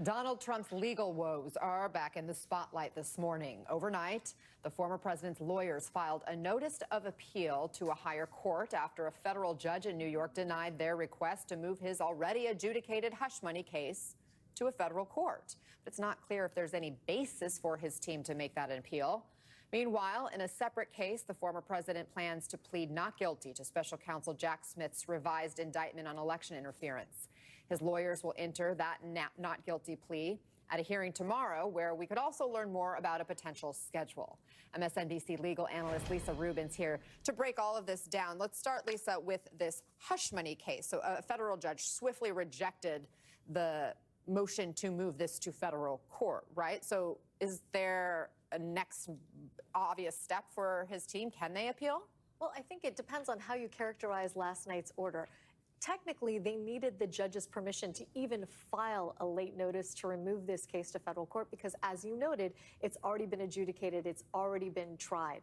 Donald Trump's legal woes are back in the spotlight this morning. Overnight, the former president's lawyers filed a notice of appeal to a higher court after a federal judge in New York denied their request to move his already adjudicated hush money case to a federal court. But it's not clear if there's any basis for his team to make that an appeal. Meanwhile, in a separate case, the former president plans to plead not guilty to special counsel Jack Smith's revised indictment on election interference. His lawyers will enter that not guilty plea at a hearing tomorrow, where we could also learn more about a potential schedule. MSNBC legal analyst Lisa Rubin's here to break all of this down. Let's start, Lisa, with this hush money case. So a federal judge swiftly rejected the motion to move this to federal court, right? So is there a next obvious step for his team? Can they appeal? Well, I think it depends on how you characterize last night's order. Technically, they needed the judge's permission to even file a late notice to remove this case to federal court because, as you noted, it's already been adjudicated, it's already been tried.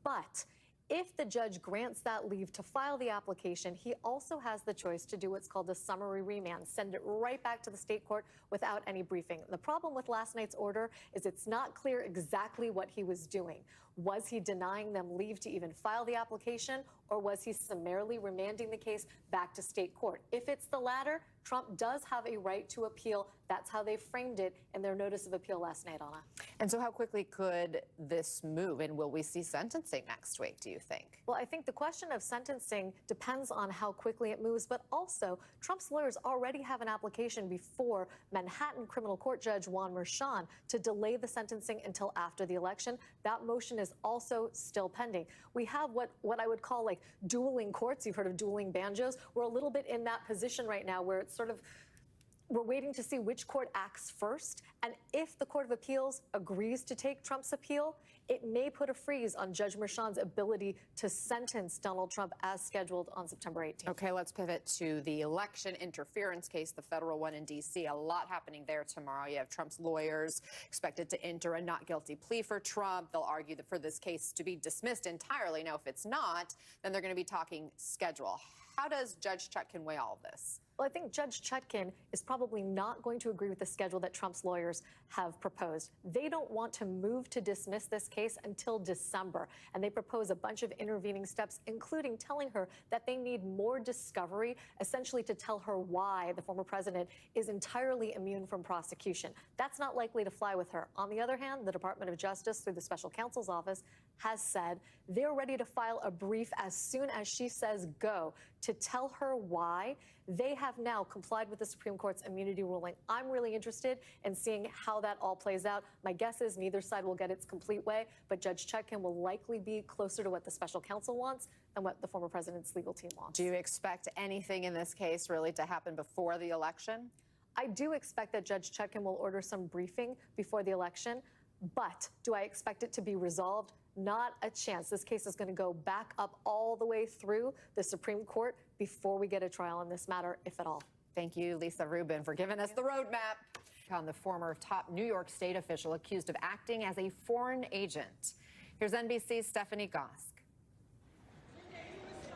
But if the judge grants that leave to file the application, he also has the choice to do what's called a summary remand, send it right back to the state court without any briefing. The problem with last night's order is it's not clear exactly what he was doing. Was he denying them leave to even file the application, or was he summarily remanding the case back to state court? If it's the latter, Trump does have a right to appeal. That's how they framed it in their notice of appeal last night, Anna. And so how quickly could this move, and will we see sentencing next week, do you think? Well, I think the question of sentencing depends on how quickly it moves, but also Trump's lawyers already have an application before Manhattan criminal court judge Juan Merchan to delay the sentencing until after the election. That motion is also still pending. We have what I would call like dueling courts. You've heard of dueling banjos. We're a little bit in that position right now where it's we're waiting to see which court acts first. And if the Court of Appeals agrees to take Trump's appeal, it may put a freeze on Judge Merchan's ability to sentence Donald Trump as scheduled on September 18th. Okay, let's pivot to the election interference case, the federal one in D.C. A lot happening there tomorrow. You have Trump's lawyers expected to enter a not guilty plea for Trump. They'll argue that for this case to be dismissed entirely. Now, if it's not, then they're going to be talking schedule. How does Judge Chutkan weigh all of this? Well, I think Judge Chutkan is probably not going to agree with the schedule that Trump's lawyers have proposed. They don't want to move to dismiss this case until December, and they propose a bunch of intervening steps, including telling her that they need more discovery, essentially to tell her why the former president is entirely immune from prosecution. That's not likely to fly with her. On the other hand, the Department of Justice, through the special counsel's office, has said they're ready to file a brief as soon as she says go to tell her why. They have now complied with the Supreme Court's immunity ruling. I'm really interested in seeing how that all plays out. My guess is neither side will get its complete way, but Judge Chutkan will likely be closer to what the special counsel wants than what the former president's legal team wants. Do you expect anything in this case really to happen before the election? I do expect that Judge Chutkan will order some briefing before the election, but do I expect it to be resolved? Not a chance. This case is going to go back up all the way through the Supreme Court before we get a trial on this matter, if at all. Thank you, Lisa Rubin, for giving us the roadmap on the former top New York State official accused of acting as a foreign agent. Here's NBC's Stephanie Gosk.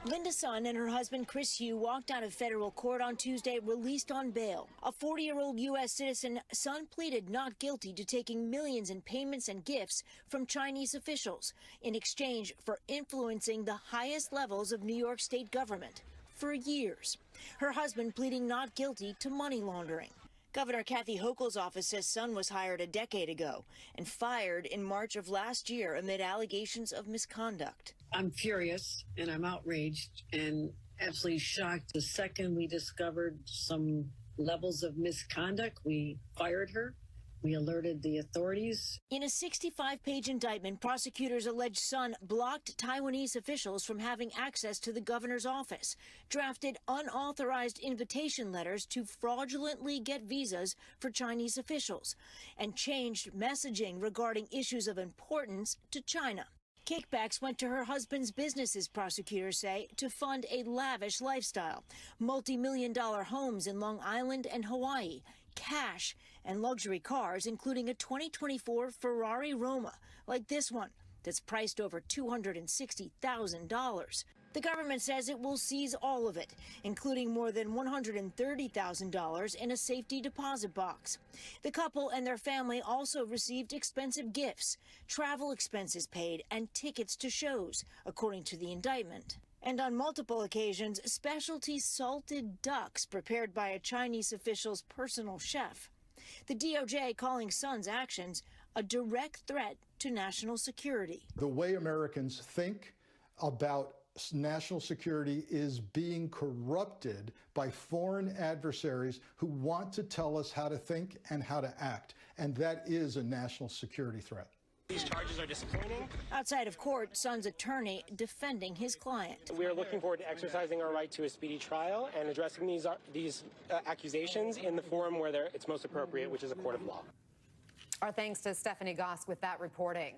Linda Sun and her husband Chris Hugh walked out of federal court on Tuesday, released on bail. A 40-year-old U.S. citizen, Sun pleaded not guilty to taking millions in payments and gifts from Chinese officials in exchange for influencing the highest levels of New York State government for years. Her husband pleading not guilty to money laundering. Governor Kathy Hochul's office says Sun was hired a decade ago and fired in March of last year amid allegations of misconduct. I'm furious and I'm outraged and absolutely shocked. The second we discovered some levels of misconduct, we fired her. We alerted the authorities. In a 65-page indictment, prosecutors allege Sun blocked Taiwanese officials from having access to the governor's office, drafted unauthorized invitation letters to fraudulently get visas for Chinese officials, and changed messaging regarding issues of importance to China. Kickbacks went to her husband's businesses, prosecutors say, to fund a lavish lifestyle. Multi-million-dollar homes in Long Island and Hawaii, cash, and luxury cars, including a 2024 Ferrari Roma, like this one, that's priced over $260,000. The government says it will seize all of it, including more than $130,000 in a safety deposit box. The couple and their family also received expensive gifts, travel expenses paid, and tickets to shows, according to the indictment. And on multiple occasions, specialty salted ducks prepared by a Chinese official's personal chef. The DOJ calling Sun's actions a direct threat to national security. The way Americans think about national security is being corrupted by foreign adversaries who want to tell us how to think and how to act. And that is a national security threat. These charges are disappointing. Outside of court, Sun's attorney defending his client. We are looking forward to exercising our right to a speedy trial and addressing these accusations in the forum where it's most appropriate, which is a court of law. Our thanks to Stephanie Goss with that reporting.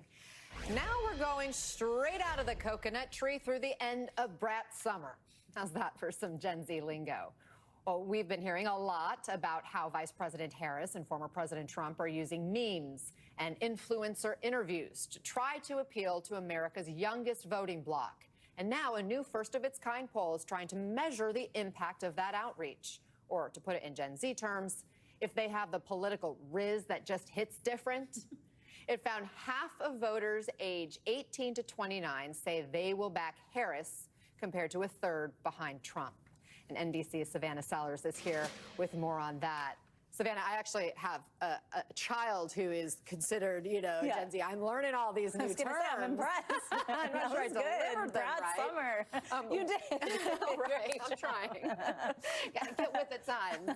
Now we're going straight out of the coconut tree through the end of Brat Summer. How's that for some Gen Z lingo? Well, we've been hearing a lot about how Vice President Harris and former President Trump are using memes and influencer interviews to try to appeal to America's youngest voting bloc. And now a new first-of-its-kind poll is trying to measure the impact of that outreach. Or to put it in Gen Z terms, if they have the political riz that just hits different. It found half of voters age 18 to 29 say they will back Harris compared to a third behind Trump. And NBC's Savannah Sellers is here with more on that. Savannah, I actually have a child who is considered, Gen Z. I'm learning all these new terms. I'm impressed. I'm not sure I delivered them Brat right. Summer. You did. Right, I'm trying. Gotta get with the times.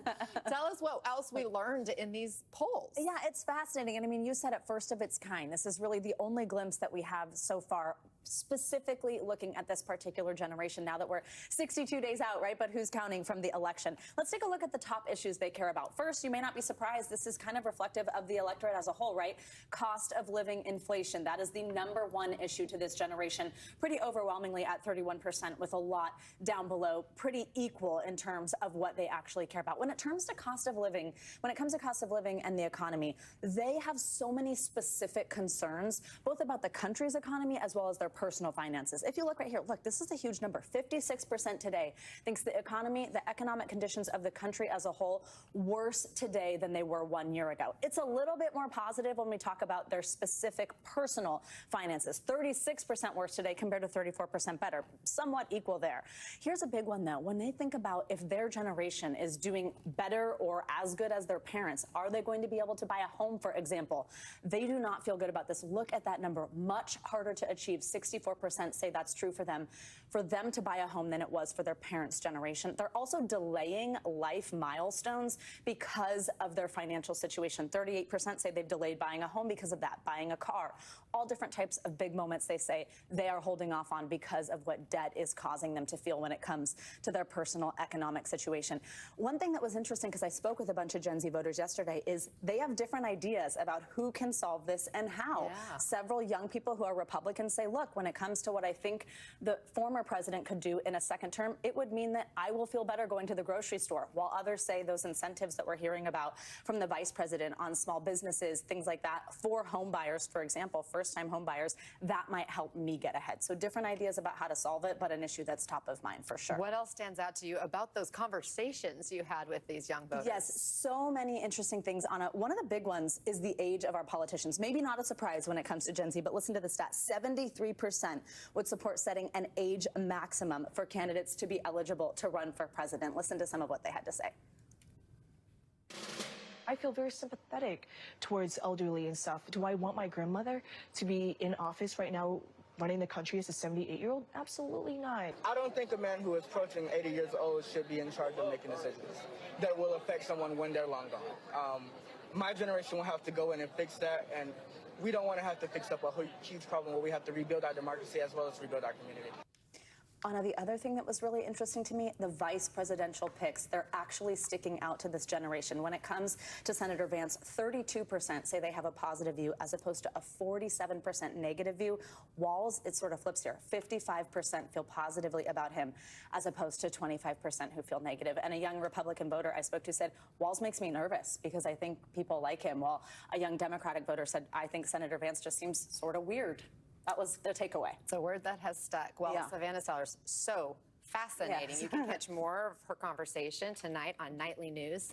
Tell us what else we learned in these polls. Yeah, it's fascinating. And I mean, you said it, first of its kind. This is really the only glimpse that we have so far, specifically looking at this particular generation now that we're 62 days out, right? But who's counting from the election? Let's take a look at the top issues they care about. First, you may not be surprised, this is kind of reflective of the electorate as a whole, right? Cost of living inflation. That is the #1 issue to this generation, pretty overwhelmingly at 31%, with a lot down below, pretty equal in terms of what they actually care about. When it comes to cost of living, and the economy, they have so many specific concerns, both about the country's economy as well as their personal finances. If you look right here, look, this is a huge number. 56% today thinks the economy, the economic conditions of the country as a whole, worse today than they were 1 year ago. It's a little bit more positive when we talk about their specific personal finances. 36% worse today compared to 34% better. Somewhat equal there. Here's a big one, though. When they think about if their generation is doing better or as good as their parents, are they going to be able to buy a home, for example? They do not feel good about this. Look at that number. Much harder to achieve. 64% say that's true for them to buy a home than it was for their parents' generation. They're also delaying life milestones because of their financial situation. 38% say they've delayed buying a home because of that, buying a car. All different types of big moments they say they are holding off on because of what debt is causing them to feel when it comes to their personal economic situation. One thing that was interesting, because I spoke with a bunch of Gen Z voters yesterday, is they have different ideas about who can solve this and how. Yeah. Several young people who are Republicans say, look, when it comes to what I think the former president could do in a second term, it would mean that I will feel better going to the grocery store, while others say those incentives that we're hearing about from the vice president on small businesses, things like that, for home buyers, for example, first-time home buyers, that might help me get ahead. So different ideas about how to solve it, but an issue that's top of mind for sure. What else stands out to you about those conversations you had with these young voters? Yes, so many interesting things, Anna. One of the big ones is the age of our politicians. Maybe not a surprise when it comes to Gen Z, but listen to the stat. 73% would support setting an age maximum for candidates to be eligible to run for president. Listen to some of what they had to say. I feel very sympathetic towards elderly and stuff. Do I want my grandmother to be in office right now running the country as a 78-year-old? Absolutely not. I don't think a man who is approaching 80 years old should be in charge of making decisions that will affect someone when they're long gone. My generation will have to go in and fix that, and we don't want to have to fix up a huge problem where we have to rebuild our democracy as well as rebuild our community. Anna, the other thing that was really interesting to me, the vice presidential picks, they're actually sticking out to this generation. When it comes to Senator Vance, 32% say they have a positive view as opposed to a 47% negative view. Walz, it sort of flips here. 55% feel positively about him as opposed to 25% who feel negative. And a young Republican voter I spoke to said, Walz makes me nervous because I think people like him. While a young Democratic voter said, I think Senator Vance just seems sort of weird. That was the takeaway. It's a word that has stuck. Well, Yeah. Savannah Sellers, so fascinating. Yes. You can catch more of her conversation tonight on Nightly News.